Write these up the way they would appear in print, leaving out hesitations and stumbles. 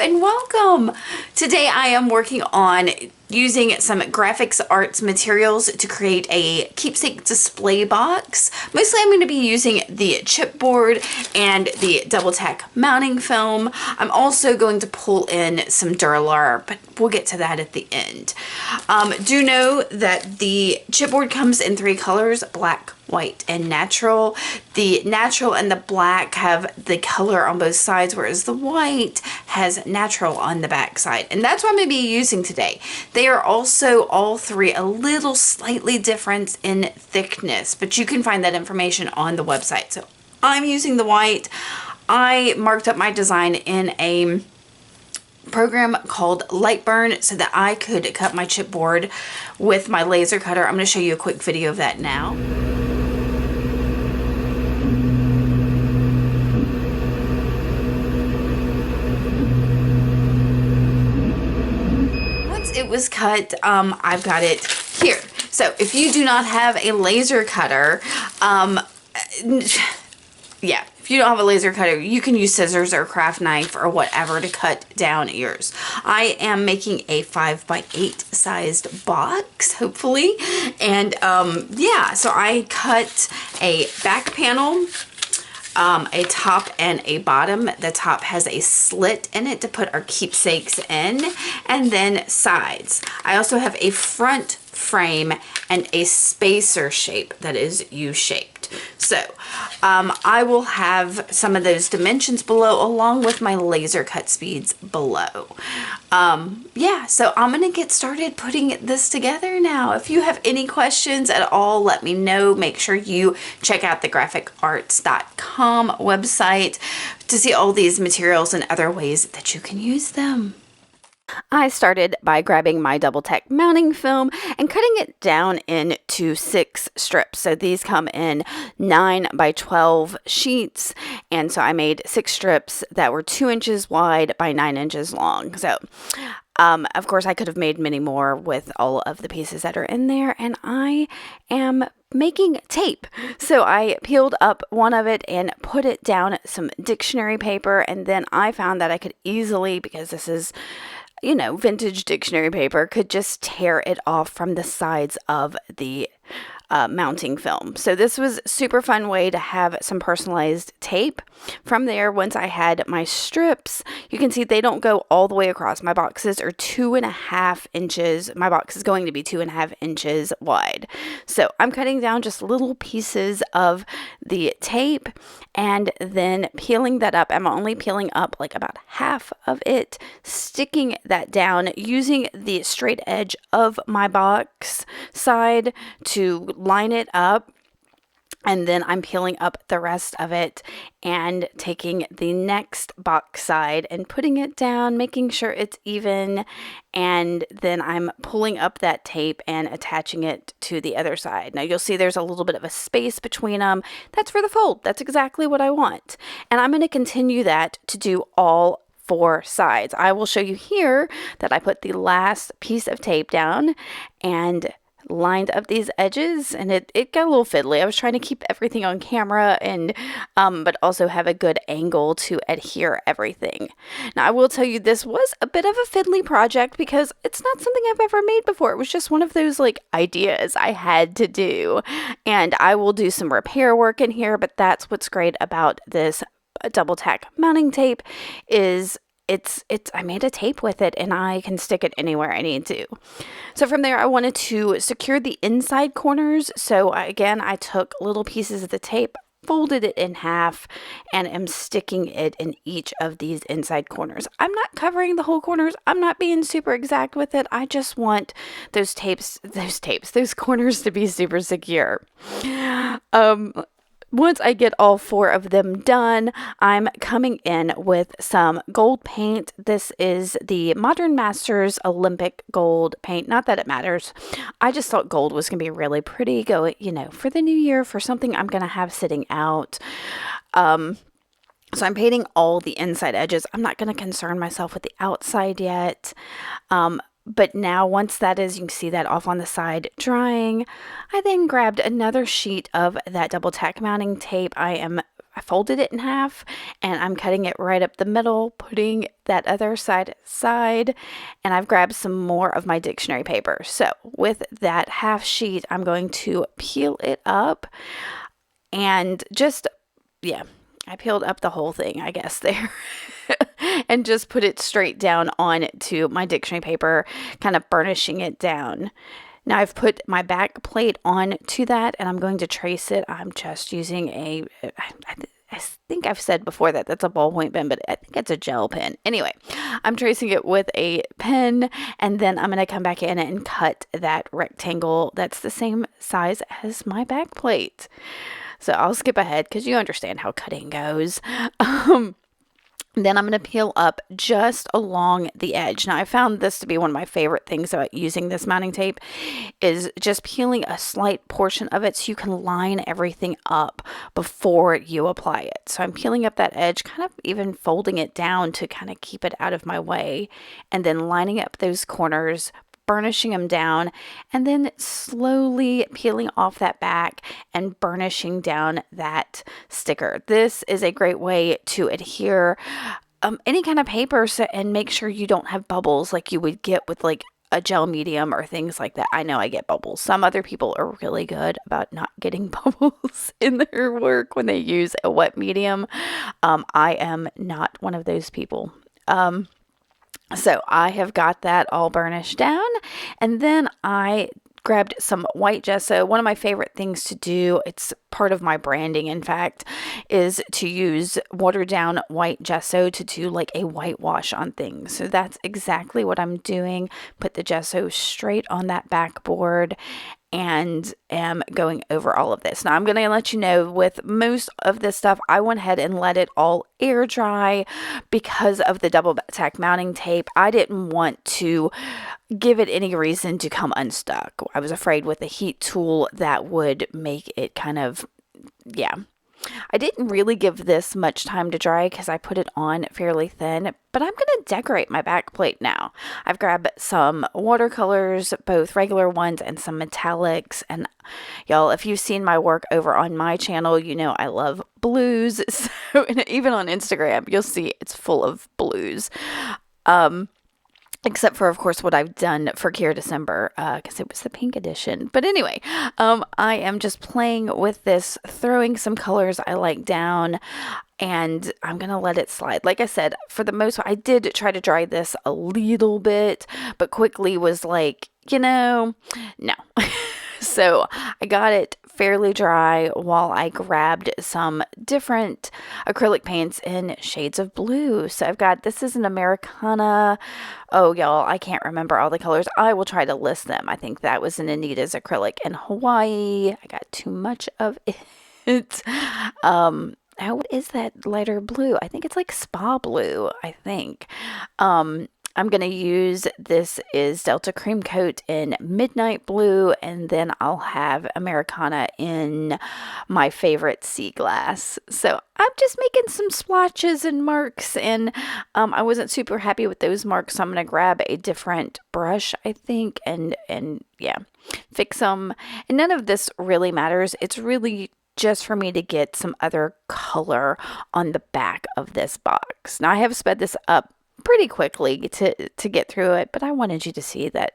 and welcome. Today I am working on using some Grafix Arts materials to create a keepsake display box. Mostly I'm going to be using the chipboard and the double tack mounting film. I'm also going to pull in some Dura-lar, but we'll get to that at the end. Do know that the chipboard comes in 3 colors: black, white, and natural. The natural and the black have the color on both sides, whereas the white has natural on the back side. And that's what I'm going to be using today. They are also all 3 a little slightly different in thickness, but you can find that information on the website. So I'm using the white. I marked up my design in a program called Lightburn so that I could cut my chipboard with my laser cutter. I'm going to show you a quick video of that now. It was cut. I've got it here. So if you do not have a laser cutter, yeah, if you don't have a laser cutter, you can use scissors or craft knife or whatever to cut down yours. I am making a 5x8 sized box, hopefully, and yeah, so I cut a back panel, a top and a bottom. The top has a slit in it to put our keepsakes in, and then sides. I also have a front frame and a spacer shape that is U-shaped. So I will have some of those dimensions below along with my laser cut speeds below. Yeah, so I'm gonna get started putting this together now. If you have any questions at all, let me know. Make sure you check out the graphicarts.com website to see all these materials and other ways that you can use them. I started by grabbing my double tack mounting film and cutting it down into 6 strips. So these come in 9x12 sheets, and so I made 6 strips that were 2 inches wide by 9 inches long. So of course I could have made many more with all of the pieces that are in there, and I am making tape. So I peeled up one of it and put it down some dictionary paper, and then I found that I could easily, because this is, you know, vintage dictionary paper, could just tear it off from the sides of the mounting film. So this was a super fun way to have some personalized tape. From there, once I had my strips, you can see they don't go all the way across. My boxes are 2.5 inches. My box is going to be 2.5 inches wide. So I'm cutting down just little pieces of the tape and then peeling that up. I'm only peeling up like about half of it, sticking that down using the straight edge of my box side to line it up, and then I'm peeling up the rest of it and taking the next box side and putting it down, making sure it's even, and then I'm pulling up that tape and attaching it to the other side. Now you'll see there's a little bit of a space between them. That's for the fold. That's exactly what I want, and I'm going to continue that to do all 4 sides. I will show you here that I put the last piece of tape down and lined up these edges, and it got a little fiddly. I was trying to keep everything on camera and but also have a good angle to adhere everything. Now I will tell you, this was a bit of a fiddly project because it's not something I've ever made before. It was just one of those like ideas I had to do, and I will do some repair work in here, but that's what's great about this double tack mounting tape is I made a tape with it and I can stick it anywhere I need to. So from there, I wanted to secure the inside corners. So again, I took little pieces of the tape, folded it in half, and am sticking it in each of these inside corners. I'm not covering the whole corners. I'm not being super exact with it. I just want those corners to be super secure. Once I get all 4 of them done, I'm coming in with some gold paint. This is the Modern Masters Olympic gold paint. Not that it matters. I just thought gold was going to be really pretty, you know, for the new year, for something I'm going to have sitting out. So I'm painting all the inside edges. I'm not going to concern myself with the outside yet. But now once that is, you can see that off on the side drying. I then grabbed another sheet of that double tack mounting tape. I am I folded it in half, and I'm cutting it right up the middle, putting that other side aside, and I've grabbed some more of my dictionary paper. So with that half sheet, I'm going to peel it up and just, yeah, I peeled up the whole thing, I guess, there. And just put it straight down onto my dictionary paper, kind of burnishing it down. Now I've put my back plate onto that, and I'm going to trace it. I'm just using I think I've said before that that's a ballpoint pen, but I think it's a gel pen. Anyway, I'm tracing it with a pen, and then I'm going to come back in and cut that rectangle that's the same size as my back plate. So I'll skip ahead because you understand how cutting goes. Then I'm going to peel up just along the edge. Now, I found this to be one of my favorite things about using this mounting tape is just peeling a slight portion of it so you can line everything up before you apply it. So I'm peeling up that edge, kind of even folding it down to kind of keep it out of my way, and then lining up those corners, burnishing them down, and then slowly peeling off that back and burnishing down that sticker. This is a great way to adhere any kind of paper and make sure you don't have bubbles like you would get with like a gel medium or things like that. I know I get bubbles. Some other people are really good about not getting bubbles in their work when they use a wet medium. I am not one of those people. So I have got that all burnished down, and then I grabbed some white gesso. One of my favorite things to do, it's part of my branding, in fact, is to use watered down white gesso to do like a whitewash on things. So that's exactly what I'm doing. Put the gesso straight on that backboard and am going over all of this. Now I'm going to let you know with most of this stuff, I went ahead and let it all air dry because of the double tack mounting tape. I didn't want to give it any reason to come unstuck. I was afraid with the heat tool that would make it kind of, yeah. I didn't really give this much time to dry because I put it on fairly thin, but I'm going to decorate my back plate now. I've grabbed some watercolors, both regular ones and some metallics. And y'all, if you've seen my work over on my channel, you know I love blues. So even on Instagram, you'll see it's full of blues. Except for, of course, what I've done for Care December, because it was the pink edition. But anyway, I am just playing with this, throwing some colors I like down, and I'm going to let it slide. Like I said, for the most part, I did try to dry this a little bit, but quickly was like, no. So I got it fairly dry while I grabbed some different acrylic paints in shades of blue. So I've got, this is an Americana. Oh, y'all, I can't remember all the colors. I will try to list them. I think that was an Anita's acrylic in Hawaii. I got too much of it. What is that lighter blue? I think it's like spa blue, I think. I'm going to use, this is Delta Creamcoat in Midnight Blue, and then I'll have Americana in my favorite sea glass. So I'm just making some splotches and marks, and I wasn't super happy with those marks, so I'm going to grab a different brush, I think, and yeah, fix them. And none of this really matters. It's really just for me to get some other color on the back of this box. Now I have sped this up pretty quickly to get through it, but I wanted you to see that,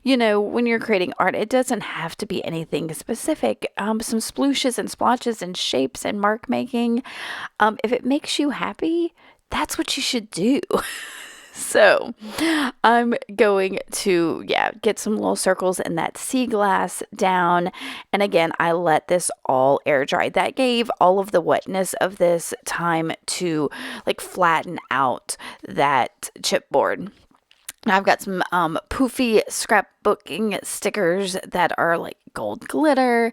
when you're creating art, it doesn't have to be anything specific. Some splooshes and splotches and shapes and mark making, if it makes you happy, that's what you should do. So I'm going to, get some little circles in that sea glass down. And again, I let this all air dry. That gave all of the wetness of this time to like flatten out that chipboard. I've got some poofy scrapbooking stickers that are like gold glitter,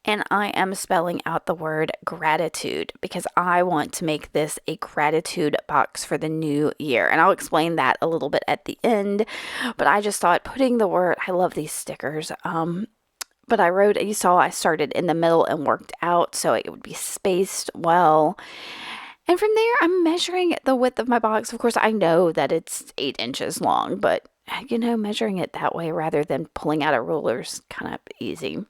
and I am spelling out the word gratitude because I want to make this a gratitude box for the new year. And I'll explain that a little bit at the end, but I just thought putting the word, I love these stickers, but I wrote, you saw I started in the middle and worked out so it would be spaced well. And from there, I'm measuring the width of my box. Of course, I know that it's 8 inches long, but, measuring it that way rather than pulling out a ruler is kind of easy.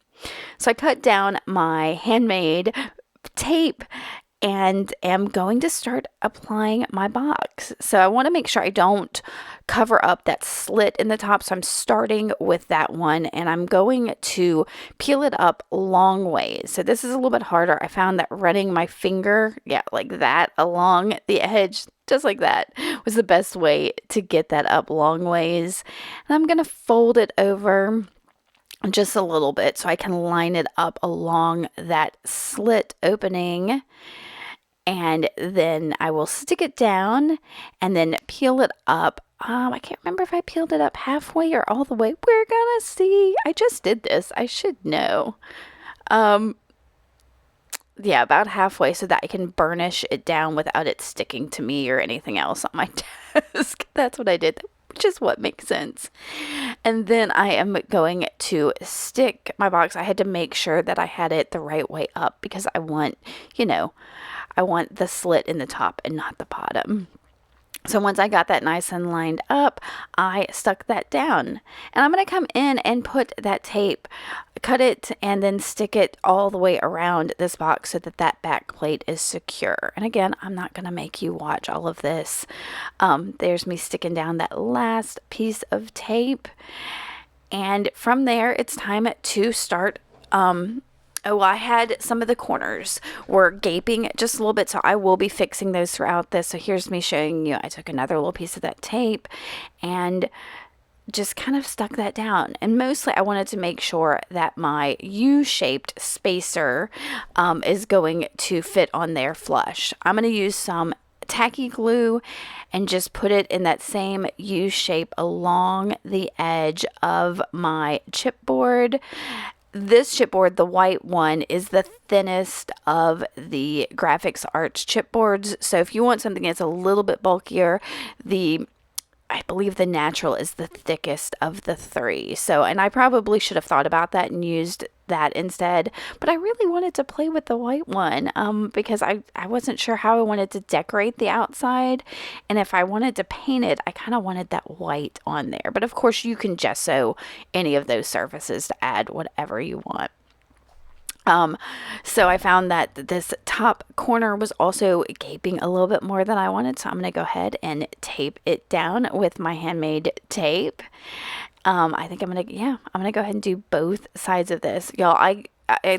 So I cut down my handmade tape and am going to start applying my box. So I want to make sure I don't cover up that slit in the top. So I'm starting with that one, and I'm going to peel it up long ways. So this is a little bit harder. I found that running my finger, like that along the edge, just like that, was the best way to get that up long ways. And I'm going to fold it over just a little bit so I can line it up along that slit opening. And then I will stick it down and then peel it up. I can't remember if I peeled it up halfway or all the way. We're gonna see. I just did this. I should know. Yeah, about halfway so that I can burnish it down without it sticking to me or anything else on my desk. That's what I did, which is what makes sense. And then I am going to stick my box. I had to make sure that I had it the right way up because I want, I want the slit in the top and not the bottom. So once I got that nice and lined up, I stuck that down. And I'm going to come in and put that tape, cut it, and then stick it all the way around this box so that that back plate is secure. And again, I'm not going to make you watch all of this. There's me sticking down that last piece of tape. And from there, it's time to start I had some of the corners were gaping just a little bit, so I will be fixing those throughout this. So here's me showing you. I took another little piece of that tape and just kind of stuck that down. And mostly I wanted to make sure that my U-shaped spacer is going to fit on there flush. I'm going to use some Tacky Glue and just put it in that same U shape along the edge of my chipboard. This chipboard, the white one, is the thinnest of the Grafix Arts chipboards. So if you want something that's a little bit bulkier, I believe the natural is the thickest of the three. So, and I probably should have thought about that and used that instead, but I really wanted to play with the white one because I wasn't sure how I wanted to decorate the outside, and if I wanted to paint it, I kind of wanted that white on there. But of course you can gesso any of those surfaces to add whatever you want. So I found that this top corner was also gaping a little bit more than I wanted. So I'm going to go ahead and tape it down with my handmade tape. I think I'm going to go ahead and do both sides of this. Y'all, I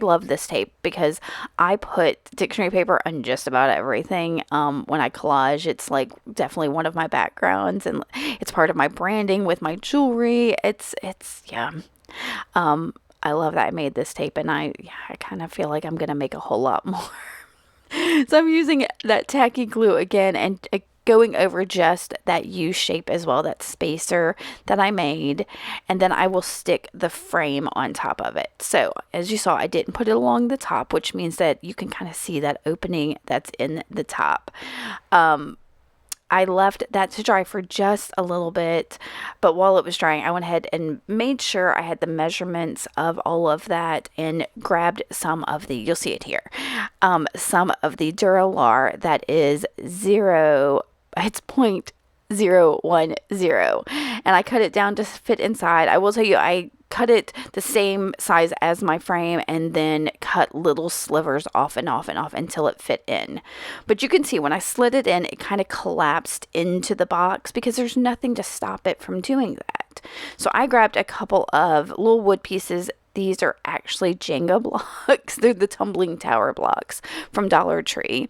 love this tape because I put dictionary paper on just about everything. When I collage, it's like definitely one of my backgrounds, and it's part of my branding with my jewelry. Yeah. I love that I made this tape, and I kind of feel like I'm going to make a whole lot more. So I'm using that Tacky Glue again and going over just that U shape as well, that spacer that I made, and then I will stick the frame on top of it. So as you saw, I didn't put it along the top, which means that you can kind of see that opening that's in the top. I left that to dry for just a little bit, but while it was drying, I went ahead and made sure I had the measurements of all of that and grabbed some of the, you'll see it here, some of the Dura-lar that is it's 0.010, and I cut it down to fit inside. I will tell you, I cut it the same size as my frame and then cut little slivers off and off and off until it fit in. But you can see when I slid it in, it kind of collapsed into the box because there's nothing to stop it from doing that. So I grabbed a couple of little wood pieces. These are actually Jenga blocks. They're the tumbling tower blocks from Dollar Tree.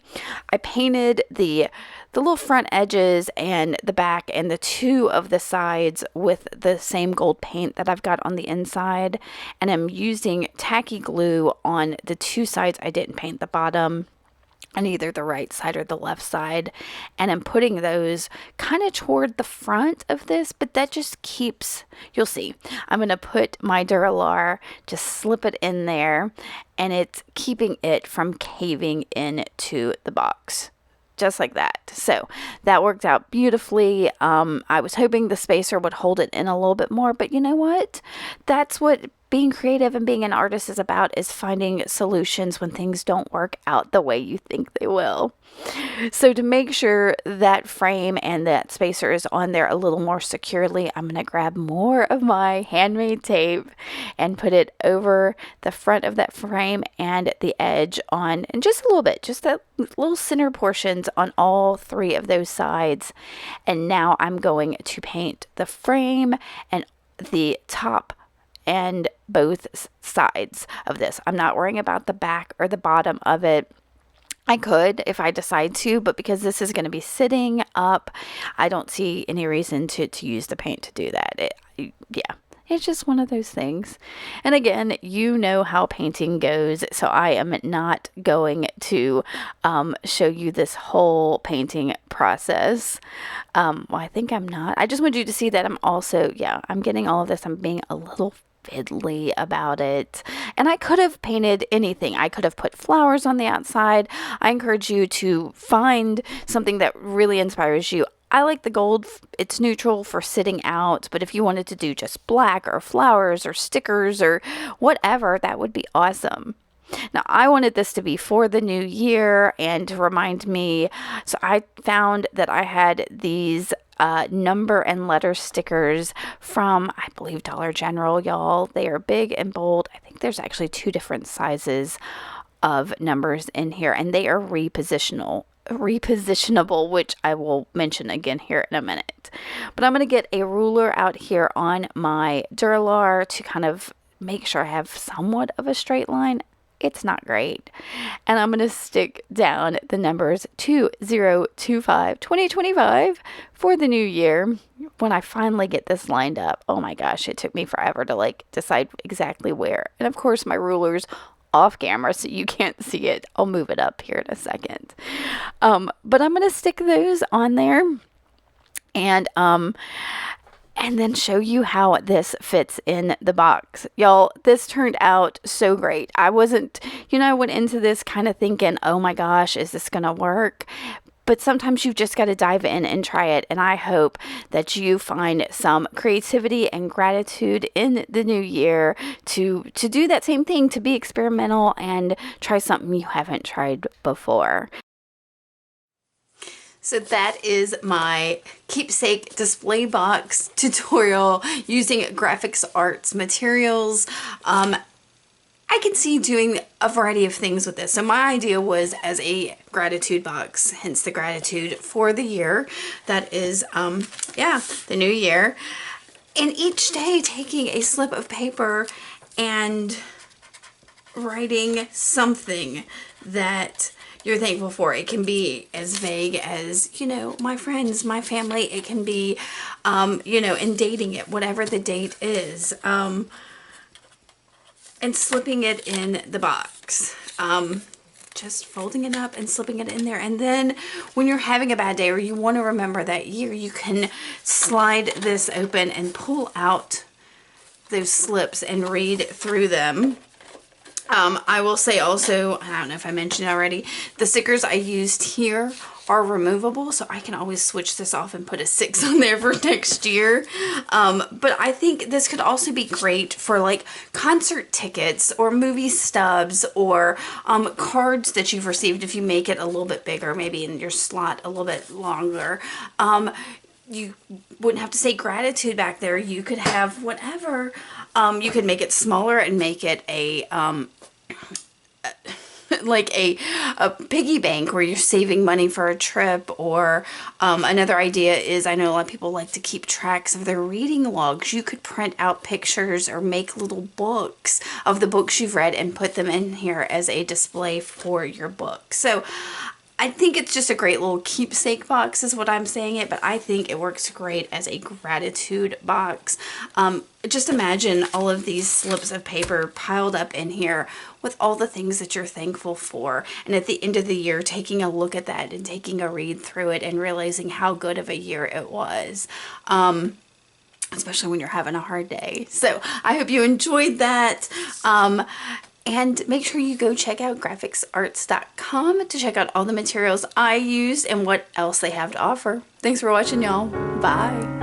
I painted the little front edges and the back and the two of the sides with the same gold paint that I've got on the inside. And I'm using Tacky Glue on the two sides. I didn't paint the bottom on either the right side or the left side, and I'm putting those kind of toward the front of this, but that just keeps, you'll see, I'm going to put my Dura-lar, just slip it in there, and it's keeping it from caving into the box. Just like that. So that worked out beautifully. I was hoping the spacer would hold it in a little bit more, but you know what? That's what being creative and being an artist is about, is finding solutions when things don't work out the way you think they will. So to make sure that frame and that spacer is on there a little more securely, I'm going to grab more of my handmade tape and put it over the front of that frame and the edge on, and just a little bit, just that little center portions on all 3 of those sides. And now I'm going to paint the frame and the top and both sides of this. I'm not worrying about the back or the bottom of it. I could if I decide to, but because this is going to be sitting up, I don't see any reason to use the paint to do that. Yeah, it's just one of those things. And again, you know how painting goes, so I am not going to show you this whole painting process. Well, I think I'm not. I just want you to see that I'm also, I'm getting all of this. I'm being a little fiddly about it, and I could have painted anything. I could have put flowers on the outside. I encourage you to find something that really inspires you. I like the gold. It's neutral for sitting out, but if you wanted to do just black or flowers or stickers or whatever, that would be awesome. Now, I wanted this to be for the new year and to remind me, so I found that I had these number and letter stickers from, I believe, Dollar General, y'all. They are big and bold. I think there's actually 2 different sizes of numbers in here, and they are repositionable, which I will mention again here in a minute. But I'm going to get a ruler out here on my Dura-lar to kind of make sure I have somewhat of a straight line. It's not great. And I'm going to stick down the numbers 2025, 2025 for the new year. When I finally get this lined up, oh my gosh, it took me forever to decide exactly where. And of course, my ruler's off camera, so you can't see it. I'll move it up here in a second. But I'm going to stick those on there. And then show you how this fits in the box. Y'all, this turned out so great. I went into this kind of thinking, oh my gosh, is this going to work? But sometimes you've just got to dive in and try it. And I hope that you find some creativity and gratitude in the new year to do that same thing, to be experimental and try something you haven't tried before. So that is my keepsake display box tutorial using Grafix Arts materials. I can see doing a variety of things with this. So my idea was as a gratitude box, hence the gratitude for the year. That is, the new year. And each day taking a slip of paper and writing something that you're thankful for. It can be as vague as, my friends, my family. It can be, in dating it, whatever the date is, and slipping it in the box. Just folding it up and slipping it in there. And then when you're having a bad day or you want to remember that year, you can slide this open and pull out those slips and read through them. I will say also, I don't know if I mentioned it already, the stickers I used here are removable, so I can always switch this off and put a 6 on there for next year. But I think this could also be great for concert tickets or movie stubs or cards that you've received if you make it a little bit bigger, maybe in your slot a little bit longer. You wouldn't have to say gratitude back there. You could have whatever. You could make it smaller and make it a piggy bank where you're saving money for a trip. Or another idea is, I know a lot of people like to keep tracks of their reading logs. You could print out pictures or make little books of the books you've read and put them in here as a display for your book. So I think it's just a great little keepsake box is what I'm saying it, but I think it works great as a gratitude box. Just imagine all of these slips of paper piled up in here with all the things that you're thankful for. And at the end of the year, taking a look at that and taking a read through it and realizing how good of a year it was. Especially when you're having a hard day. So I hope you enjoyed that. And make sure you go check out grafixarts.com to check out all the materials I used and what else they have to offer. Thanks for watching, y'all. Bye.